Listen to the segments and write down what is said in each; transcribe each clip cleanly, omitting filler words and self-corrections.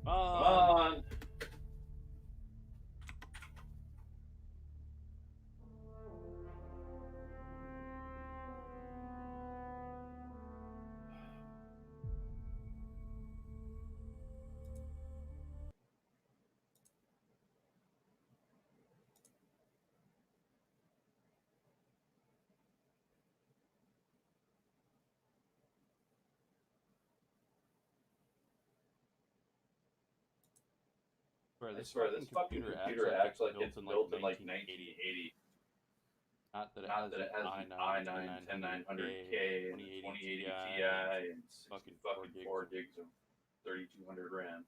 Come on. Bro, I swear, this fucking computer acts like it's built in like 1980. Not that it Not has that an it has an i9 i9 10900K, and a 2080 2080 Ti, Ti and and fucking 4 gigs of 3200 RAM.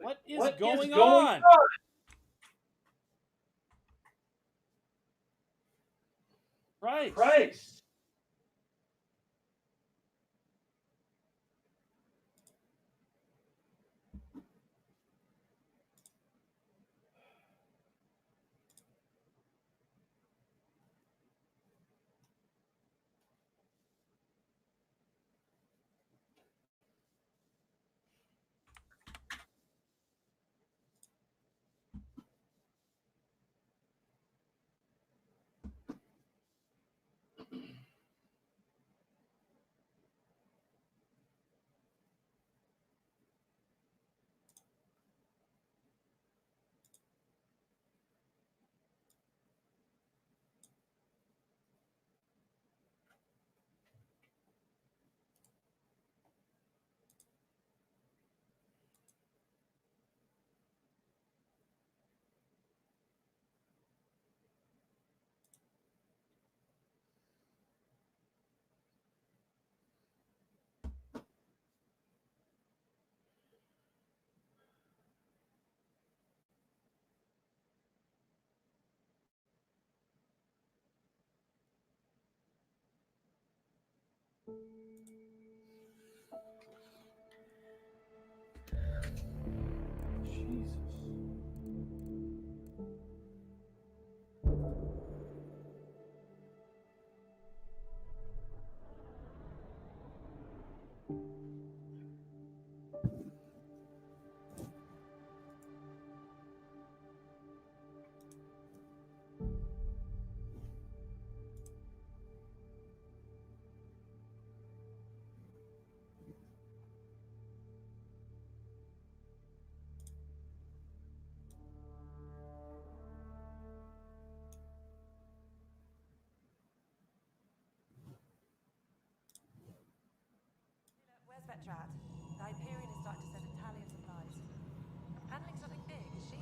What is What going is on? Right. Christ! Jesus. Where's Vetrat? The Hyperion is starting to send a tally of supplies. Handling something big, is she?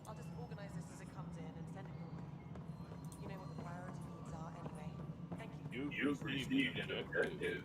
I'll just organize this as it comes in and send it your way. You know what the priority needs are anyway. Thank you. You've received an objective.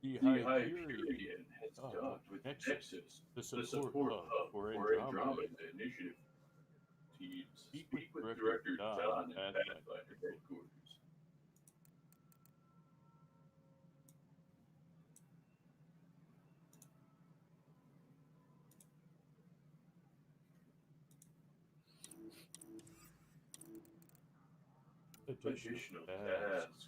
The Hyperion has docked with Nexus, Nexus, the the support support hub hub for for Andromeda Andromeda Initiative. Teams Speak speak with with Director Director Don Don at at Pathfinder Pathfinder headquarters. Additional tasks.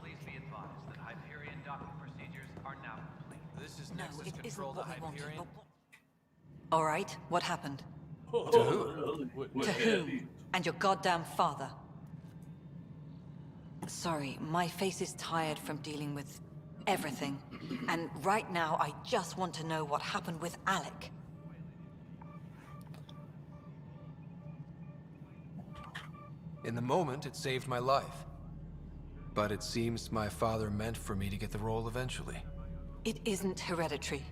Please be advised that Hyperion docking procedures are now complete. This is No, Nexus it isn't Control to what we wanted, Hyperion. but what... All right, what happened? To who? What To whom? And your goddamn father. Sorry, my face is tired from dealing with everything. And right now, I just want to know what happened with Alec. In the moment, it saved my life. But it seems my father meant for me to get the role eventually. It isn't hereditary.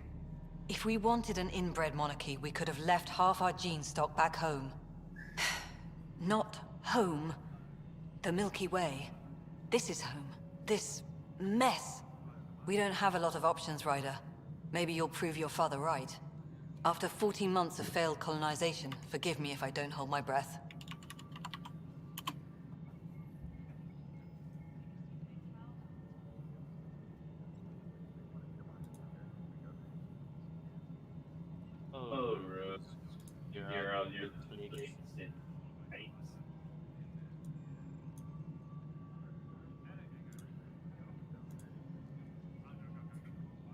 If we wanted an inbred monarchy, we could have left half our gene stock back home. Not home. The Milky Way. This is home. This mess. We don't have a lot of options, Ryder. Maybe you'll prove your father right. After 14 months of failed colonization, forgive me if I don't hold my breath. Oh, Rose. You're out here wasting nights.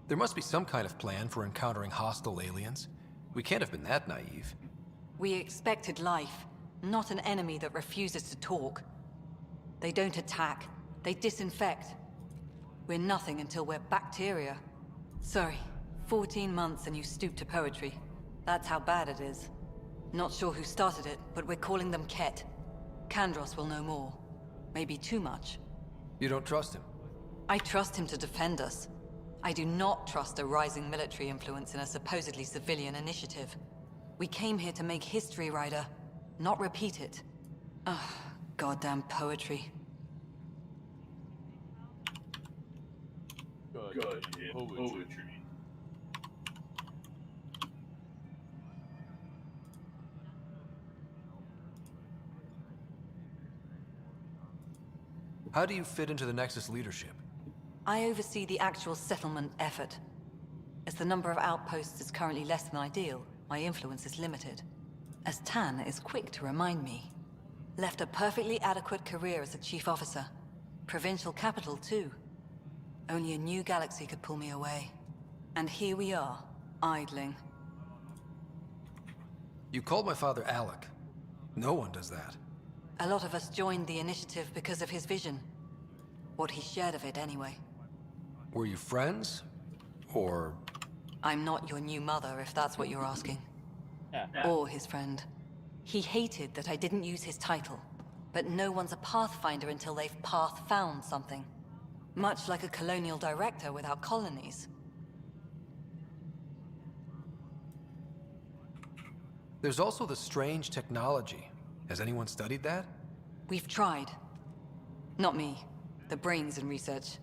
There must be some kind of plan for encountering hostile aliens. We can't have been that naive. We expected life, not an enemy that refuses to talk. They don't attack, they disinfect. We're nothing until we're bacteria. Sorry, 14 months and you stoop to poetry. That's how bad it is. Not sure who started it, but we're calling them Ket. Kandros will know more. Maybe too much. You don't trust him? I trust him to defend us. I do not trust a rising military influence in a supposedly civilian initiative. We came here to make history, Ryder, not repeat it. Ugh, goddamn poetry. Good poetry. How do you fit into the Nexus leadership? I oversee the actual settlement effort. As the number of outposts is currently less than ideal, my influence is limited. As Tan is quick to remind me. Left a perfectly adequate career as a chief officer. Provincial capital, too. Only a new galaxy could pull me away. And here we are, idling. You called my father Alec. No one does that. A lot of us joined the initiative because of his vision. What he shared of it, anyway. Were you friends? Or... I'm not your new mother, if that's what you're asking. Yeah. Or his friend. He hated that I didn't use his title. But no one's a Pathfinder until they've path-found something. Much like a colonial director without colonies. There's also the strange technology. Has anyone studied that? We've tried. Not me. The brains in research.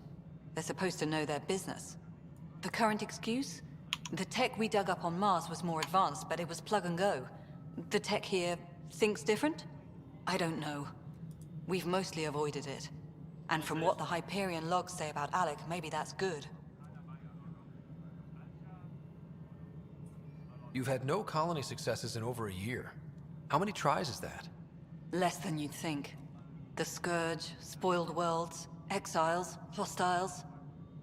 They're supposed to know their business. The current excuse? The tech we dug up on Mars was more advanced, but it was plug and go. The tech here thinks different? I don't know. We've mostly avoided it. And from what the Hyperion logs say about Alec, maybe that's good. You've had no colony successes in over a year. How many tries is that? Less than you'd think. The Scourge, spoiled worlds, exiles, hostiles.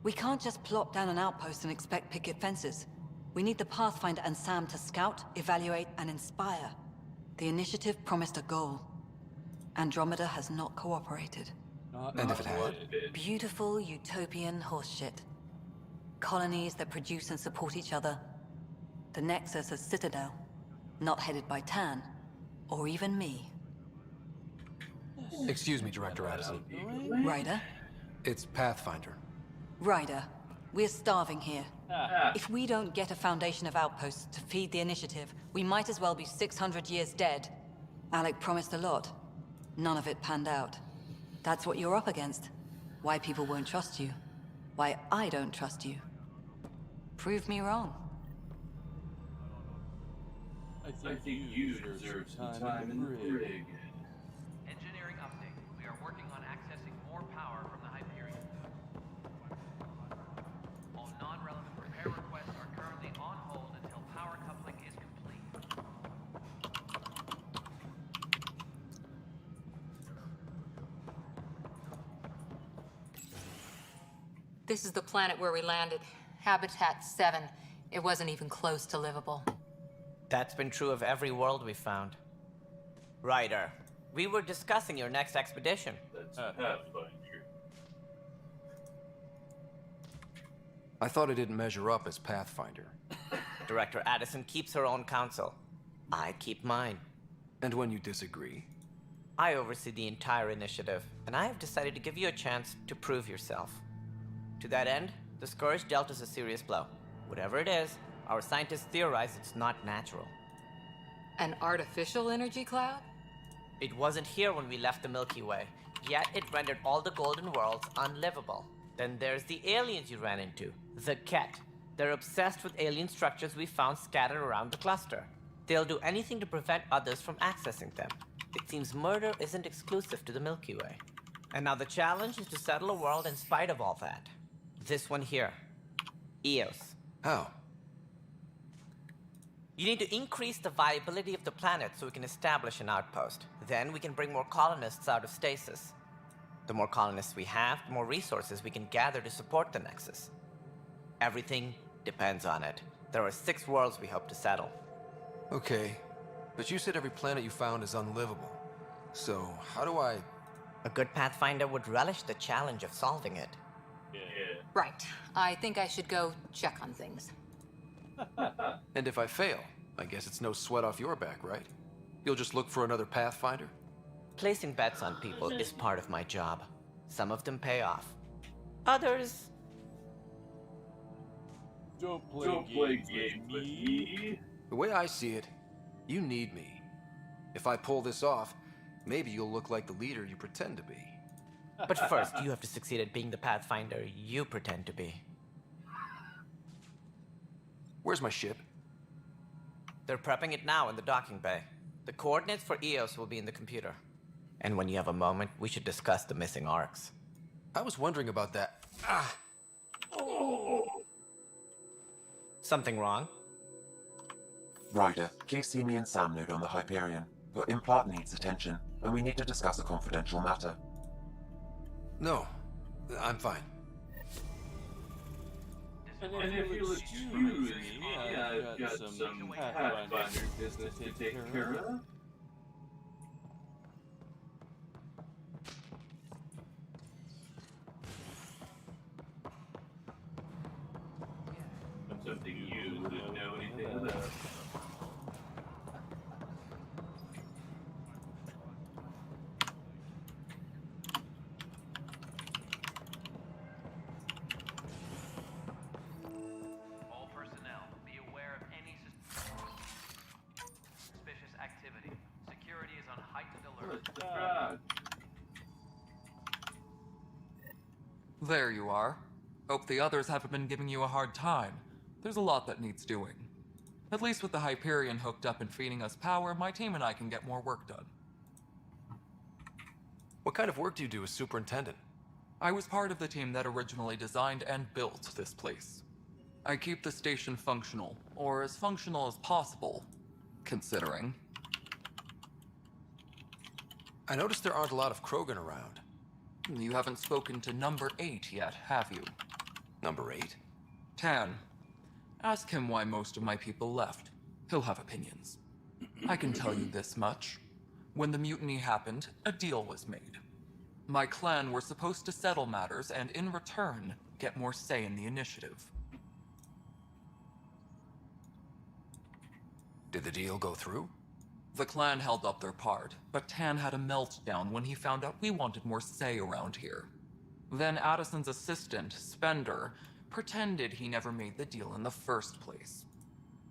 We can't just plop down an outpost and expect picket fences. We need the Pathfinder and Sam to scout, evaluate, and inspire. The initiative promised a goal. Andromeda has not cooperated. And if it had? Beautiful utopian horseshit. Colonies that produce and support each other. The Nexus a citadel. Not headed by Tan. Or even me. Excuse me, Director Addison. Ryder? It's Pathfinder. Ryder, we're starving here. Ah. If we don't get a foundation of outposts to feed the initiative, we might as well be 600 years dead. Alec promised a lot. None of it panned out. That's what you're up against. Why people won't trust you. Why I don't trust you. Prove me wrong. I think you deserve some time in the rig. Engineering update. We are working on accessing more power from the Hyperion. All non-relevant repair requests are currently on hold until power coupling is complete. This is the planet where we landed. Habitat 7. It wasn't even close to livable. That's been true of every world we've found. Ryder, we were discussing your next expedition. That's Pathfinder. I thought I didn't measure up as Pathfinder. Director Addison keeps her own counsel. I keep mine. And when you disagree? I oversee the entire initiative, and I have decided to give you a chance to prove yourself. To that end, the Scourge dealt us a serious blow. Whatever it is, our scientists theorize it's not natural. An artificial energy cloud? It wasn't here when we left the Milky Way, yet it rendered all the Golden Worlds unlivable. Then there's the aliens you ran into, the Ket. They're obsessed with alien structures we found scattered around the cluster. They'll do anything to prevent others from accessing them. It seems murder isn't exclusive to the Milky Way. And now the challenge is to settle a world in spite of all that. This one here. Eos. How? You need to increase the viability of the planet so we can establish an outpost. Then we can bring more colonists out of stasis. The more colonists we have, the more resources we can gather to support the Nexus. Everything depends on it. There are 6 worlds we hope to settle. Okay, but you said every planet you found is unlivable. So, how do I... A good Pathfinder would relish the challenge of solving it. Yeah. Right. I think I should go check on things. And if I fail, I guess it's no sweat off your back, right? You'll just look for another Pathfinder? Placing bets on people is part of my job. Some of them pay off. Others... Don't play games with me. The way I see it, you need me. If I pull this off, maybe you'll look like the leader you pretend to be. But first, you have to succeed at being the Pathfinder you pretend to be. Where's my ship? They're prepping it now in the docking bay. The coordinates for Eos will be in the computer. And when you have a moment, we should discuss the missing arcs. I was wondering about that. Something wrong? Ryder, please see me and Sam Node on the Hyperion. Your implant needs attention, and we need to discuss a confidential matter. No, I'm fine. And if you'll excuse me, I've got some Pathfinder business to take care of. Something you wouldn't know anything about. All personnel, be aware of any suspicious activity. Security is on heightened alert. There you are. Hope the others haven't been giving you a hard time. There's a lot that needs doing. At least with the Hyperion hooked up and feeding us power, my team and I can get more work done. What kind of work do you do as superintendent? I was part of the team that originally designed and built this place. I keep the station functional, or as functional as possible, considering. I noticed there aren't a lot of Krogan around. You haven't spoken to number 8 yet, have you? Number 8? Tan. Ask him why most of my people left. He'll have opinions. I can tell you this much. When the mutiny happened, a deal was made. My clan were supposed to settle matters and, in return, get more say in the initiative. Did the deal go through? The clan held up their part, but Tan had a meltdown when he found out we wanted more say around here. Then Addison's assistant, Spender, pretended he never made the deal in the first place.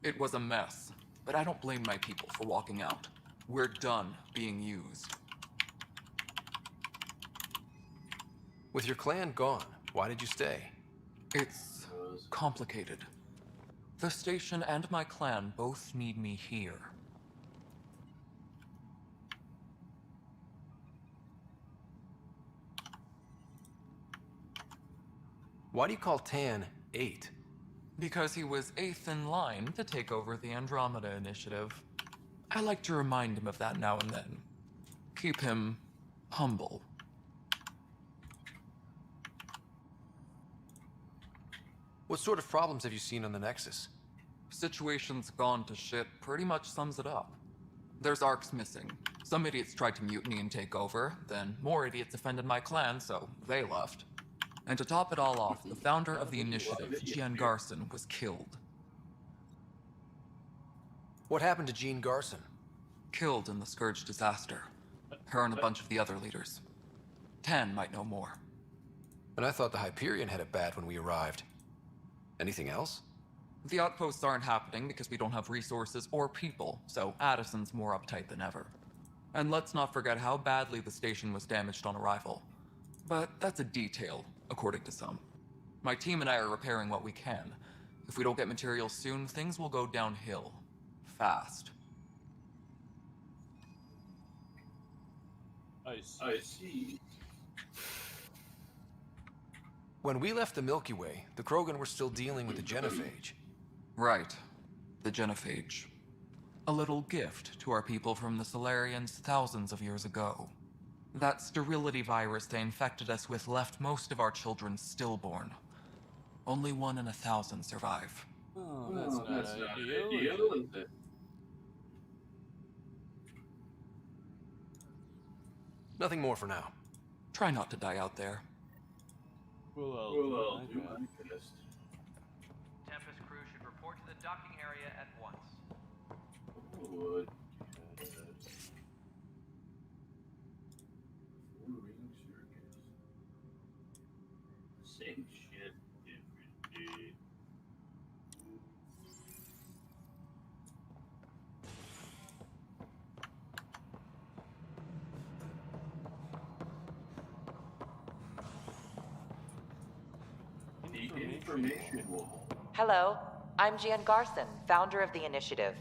It was a mess, but I don't blame my people for walking out. We're done being used. With your clan gone, why did you stay? It's complicated. The station and my clan both need me here. Why do you call Tan 8? Because he was 8th in line to take over the Andromeda Initiative. I like to remind him of that now and then. Keep him humble. What sort of problems have you seen on the Nexus? Situation's gone to shit pretty much sums it up. There's arcs missing. Some idiots tried to mutiny and take over, then more idiots offended my clan, so they left. And to top it all off, the founder of the initiative, Jean Garson, was killed. What happened to Jean Garson? Killed in the Scourge disaster. Her and a bunch of the other leaders. Tan might know more. And I thought the Hyperion had it bad when we arrived. Anything else? The outposts aren't happening because we don't have resources or people, so Addison's more uptight than ever. And let's not forget how badly the station was damaged on arrival. But that's a detail, according to some. My team and I are repairing what we can. If we don't get materials soon, things will go downhill. Fast. I see. When we left the Milky Way, the Krogan were still dealing with the genophage. Right. The genophage. A little gift to our people from the Solarians thousands of years ago. That sterility virus they infected us with left most of our children stillborn. Only 1 in 1,000 survive. Oh, that's not ideal, is it? Nothing more for now. Try not to die out there. Well, I'll do my best. Tempest crew should report to the docking area at once. Would. Same shit, different day. Information wall. Hello, I'm Jan Garson, founder of the Initiative.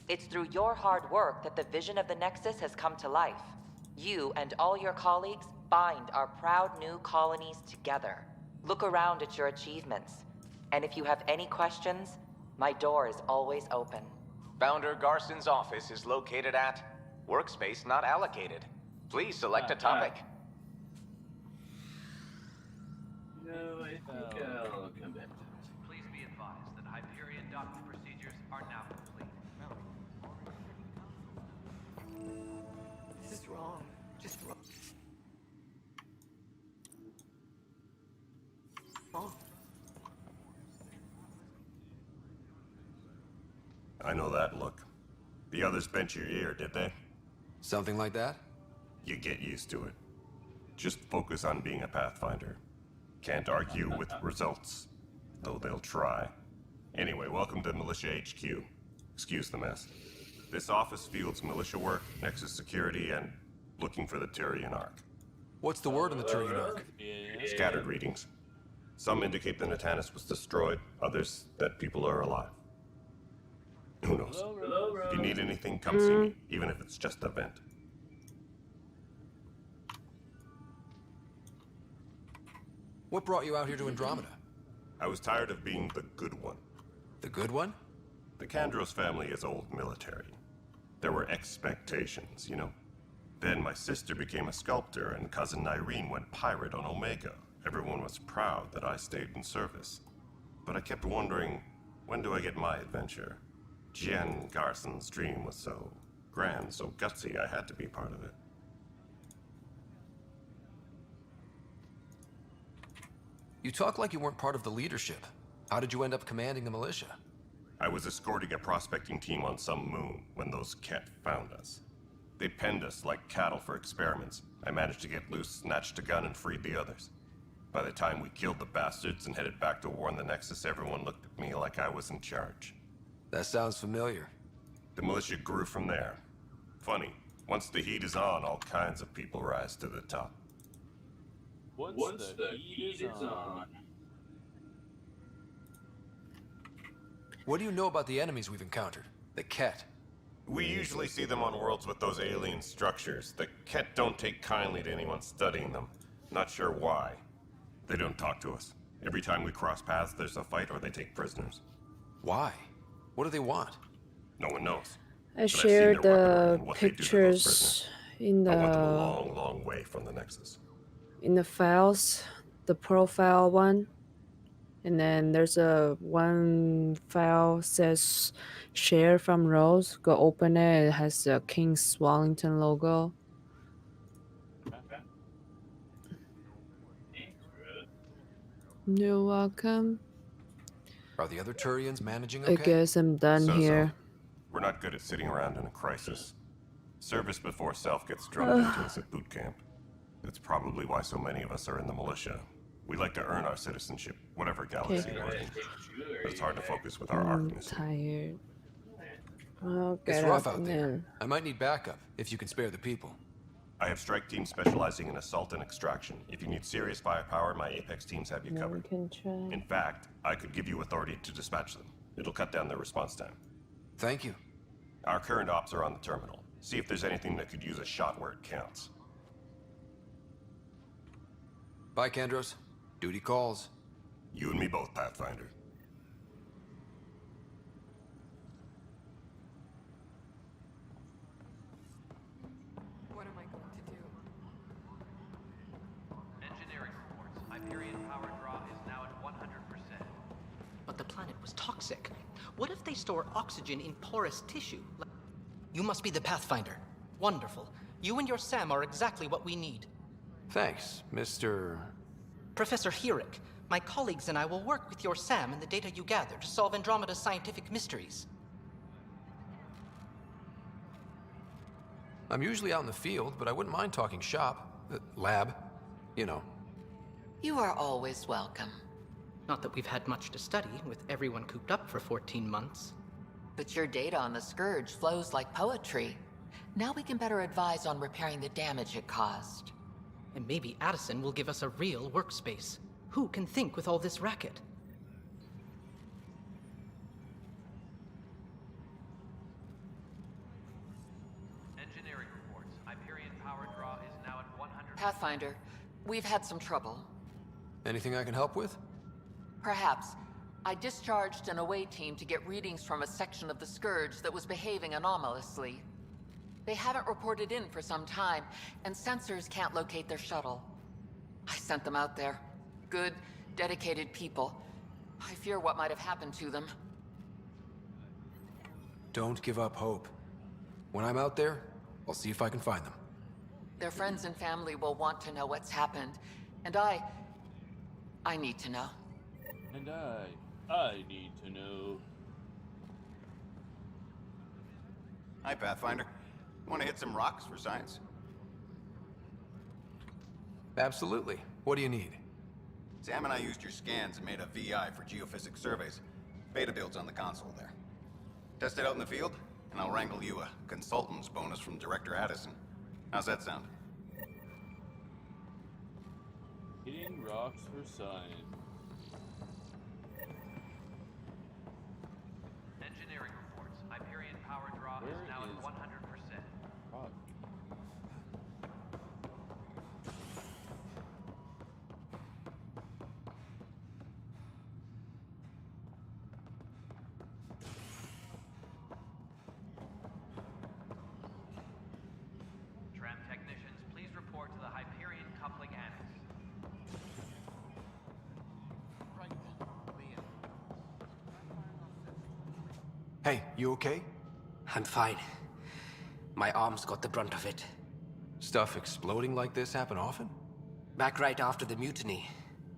It's through your hard work that the vision of the Nexus has come to life. You and all your colleagues bind our proud new colonies together. Look around at your achievements. And if you have any questions, my door is always open. Founder Garson's office is located at Workspace Not Allocated. Please select a topic. No, I think I'll come back to this. Please be advised that Hyperion docking procedures are now complete. This is wrong. Just wrong. I know that look. The others bent your ear, did they? Something like that? You get used to it. Just focus on being a Pathfinder. Can't argue with results, though they'll try. Anyway, welcome to Militia HQ. Excuse the mess. This office fields militia work, Nexus security, and looking for the Turian Ark. What's the word on the Turian Ark? Scattered readings. Some indicate the Natanus was destroyed, others that people are alive. Who knows? If you need anything, come see me, even if it's just a vent. What brought you out here to Andromeda? I was tired of being the good one. The good one? The Kandros family is old military. There were expectations, you know. Then my sister became a sculptor and cousin Irene went pirate on Omega. Everyone was proud that I stayed in service. But I kept wondering, when do I get my adventure? Jen Garson's dream was so grand, so gutsy, I had to be part of it. You talk like you weren't part of the leadership. How did you end up commanding the militia? I was escorting a prospecting team on some moon when those Ket found us. They penned us like cattle for experiments. I managed to get loose, snatched a gun, and freed the others. By the time we killed the bastards and headed back to war on the Nexus, everyone looked at me like I was in charge. That sounds familiar. The militia grew from there. Funny, once the heat is on, all kinds of people rise to the top. Once the heat is on. What do you know about the enemies we've encountered? The Ket? We usually see them on worlds with those alien structures. The Ket don't take kindly to anyone studying them. Not sure why. They don't talk to us. Every time we cross paths, there's a fight or they take prisoners. Why? What do they want? No one knows. I shared the pictures in I want them a the long, long way from the Nexus. in the files, the profile one. And then there's a one file says share from Rose. Go open it. It has the King's Wellington logo. You're welcome. Are the other Turians managing okay? I guess I'm done here. We're not good at sitting around in a crisis. Service before self gets drummed into us at boot camp. That's probably why so many of us are in the militia. We like to earn our citizenship, whatever galaxy we're in. But it's hard to focus with our arcness. Tired. Well, It's get rough up out and there. then. I might need backup, if you can spare the people. I have strike teams specializing in assault and extraction. If you need serious firepower, my Apex teams have you No one covered. can try. In fact, I could give you authority to dispatch them. It'll cut down their response time. Thank you. Our current ops are on the terminal. See if there's anything that could use a shot where it counts. Bye, Kandros. Duty calls. You and me both, Pathfinder. What am I going to do? Engineering reports. Hyperion power draw is now at 100%. But the planet was toxic. What if they store oxygen in porous tissue? You must be the Pathfinder. Wonderful. You and your Sam are exactly what we need. Thanks, Mr. Professor Herrick, my colleagues and I will work with your Sam and the data you gather to solve Andromeda's scientific mysteries. I'm usually out in the field, but I wouldn't mind talking shop. Lab. You know. You are always welcome. Not that we've had much to study, with everyone cooped up for 14 months. But your data on the Scourge flows like poetry. Now we can better advise on repairing the damage it caused. And maybe Addison will give us a real workspace. Who can think with all this racket? Engineering reports. Hyperion power draw is now at 100%. Pathfinder, we've had some trouble. Anything I can help with? Perhaps. I discharged an away team to get readings from a section of the Scourge that was behaving anomalously. They haven't reported in for some time, and sensors can't locate their shuttle. I sent them out there. Good, dedicated people. I fear what might have happened to them. Don't give up hope. When I'm out there, I'll see if I can find them. Their friends and family will want to know what's happened, and I need to know. And I need to know. Hi, Pathfinder. Want to hit some rocks for science? Absolutely. What do you need? Sam and I used your scans and made a VI for geophysics surveys. Beta builds on the console there. Test it out in the field, and I'll wrangle you a consultant's bonus from Director Addison. How's that sound? Hitting rocks for science. Engineering reports. Hyperion power draw is now at 100%. Tram technicians, please report to the Hyperion coupling annex. Hey, you okay? I'm fine. My arms got the brunt of it. Stuff exploding like this happen often? Back right after the mutiny,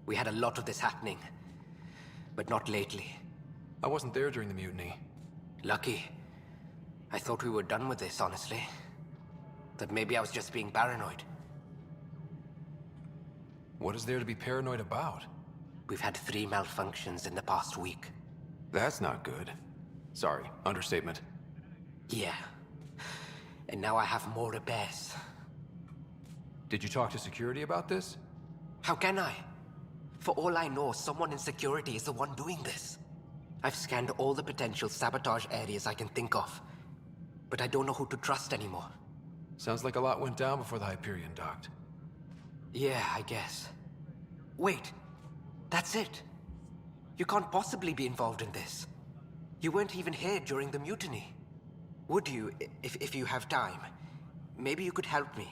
we had a lot of this happening. But not lately. I wasn't there during the mutiny. Lucky. I thought we were done with this, honestly. That maybe I was just being paranoid. What is there to be paranoid about? We've had 3 malfunctions in the past week. That's not good. Sorry, understatement. Yeah. And now I have more repairs. Did you talk to security about this? How can I? For all I know, someone in security is the one doing this. I've scanned all the potential sabotage areas I can think of. But I don't know who to trust anymore. Sounds like a lot went down before the Hyperion docked. Yeah, I guess. Wait. That's it. You can't possibly be involved in this. You weren't even here during the mutiny. Would you, if you have time? Maybe you could help me.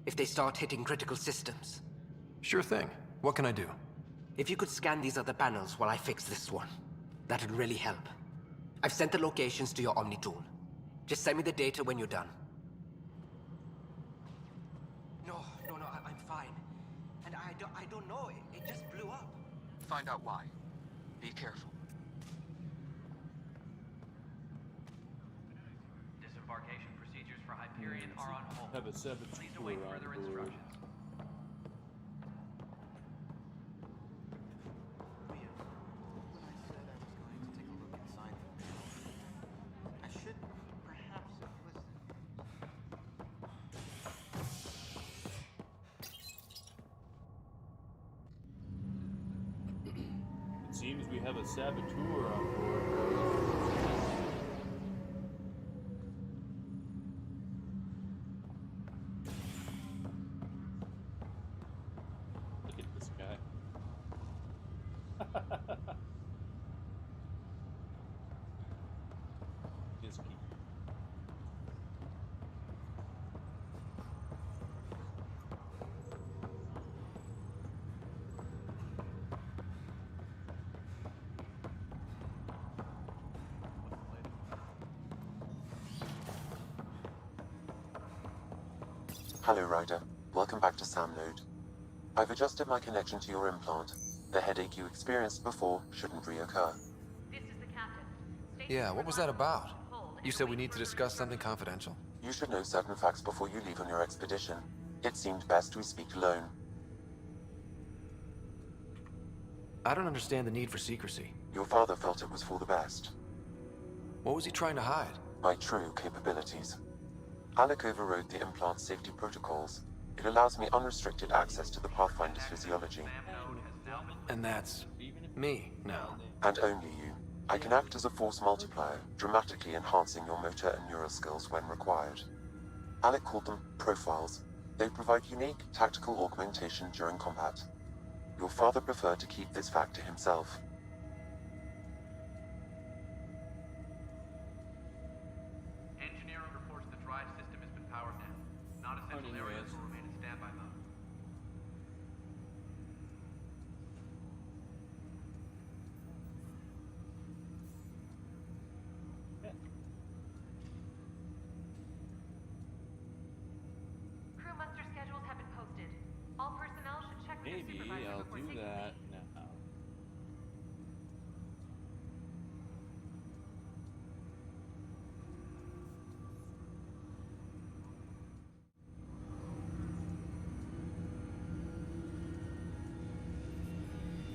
If they start hitting critical systems. Sure thing. What can I do? If you could scan these other panels while I fix this one, that'd really help. I've sent the locations to your Omni tool. Just send me the data when you're done. No, I'm fine. And I don't know, it just blew up. Find out why. Be careful. Disembarkation procedures for Hyperion are on hold. Have a saboteur Please await on further board. instructions. It seems we have a saboteur on board. Look at this guy. His key. Hello, Ryder. Welcome back to Sam Node. I've adjusted my connection to your implant. The headache you experienced before shouldn't reoccur. Yeah, what was that about? You said we need to discuss something confidential. You should know certain facts before you leave on your expedition. It seemed best we speak alone. I don't understand the need for secrecy. Your father felt it was for the best. What was he trying to hide? My true capabilities. Alec overrode the implant safety protocols. It allows me unrestricted access to the Pathfinder's physiology. And that's me now. And only you. I can act as a force multiplier, dramatically enhancing your motor and neural skills when required. Alec called them profiles. They provide unique tactical augmentation during combat. Your father preferred to keep this fact to himself.